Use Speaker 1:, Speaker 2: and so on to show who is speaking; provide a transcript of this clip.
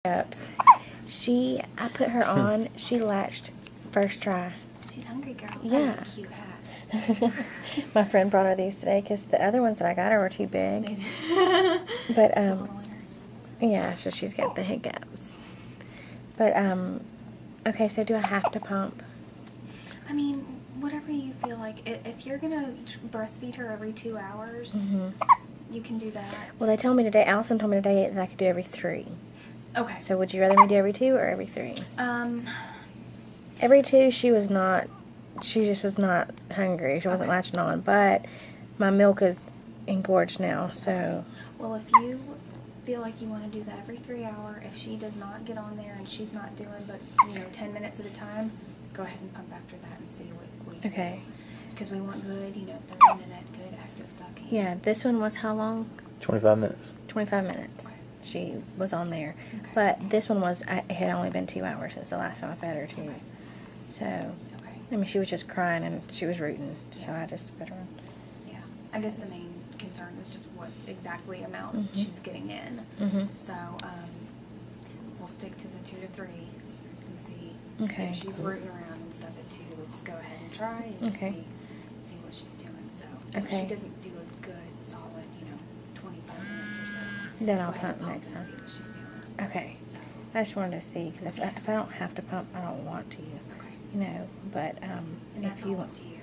Speaker 1: Hiccups. I put her on. She latched first try.
Speaker 2: She's hungry, girl.
Speaker 1: Yeah.
Speaker 2: That was a cute hat.
Speaker 1: My friend brought her these today because the other ones that I got her were too big. But yeah, so she's got the hiccups. But okay, so do I have to pump?
Speaker 2: I mean, whatever you feel like. If you're gonna breastfeed her every 2 hours, you can do that.
Speaker 1: Well, they told me today. Allison told me today that I could do every 3.
Speaker 2: Okay.
Speaker 1: So would you rather me do every 2 or every 3? Every 2, she just was not hungry. She wasn't latching on. But my milk is engorged now, so.
Speaker 2: Well, if you feel like you want to do that every 3 hour, if she does not get on there and she's not doing but 10 minutes at a time, go ahead and pump after that and see what you
Speaker 1: Okay.
Speaker 2: Because we want good, 30-minute good active sucking.
Speaker 1: Yeah, this one was how long?
Speaker 3: 25 minutes.
Speaker 1: 25 minutes.
Speaker 2: Okay.
Speaker 1: She was on there.
Speaker 2: Okay.
Speaker 1: But this one it had only been 2 hours since the last time I fed her, too.
Speaker 2: Okay.
Speaker 1: So,
Speaker 2: Okay.
Speaker 1: I mean, she was just crying and she was rooting, so I just put her on.
Speaker 2: Yeah. I guess the main concern is just what exactly amount she's getting in. So, we'll stick to the 2 to 3 and see
Speaker 1: Okay.
Speaker 2: if she's rooting around and stuff at 2. Let's go ahead and try and just
Speaker 1: Okay.
Speaker 2: see what she's doing. So, if
Speaker 1: Okay.
Speaker 2: she doesn't do a good, solid, 25 minutes or so,
Speaker 1: Then I'll
Speaker 2: go ahead
Speaker 1: pump
Speaker 2: and
Speaker 1: next
Speaker 2: and
Speaker 1: time.
Speaker 2: see what she's doing.
Speaker 1: Okay.
Speaker 2: So,
Speaker 1: I just wanted to see, because if I don't have to pump, I don't want to,
Speaker 2: okay.
Speaker 1: but
Speaker 2: And that's
Speaker 1: if you
Speaker 2: all
Speaker 1: want.
Speaker 2: up to you.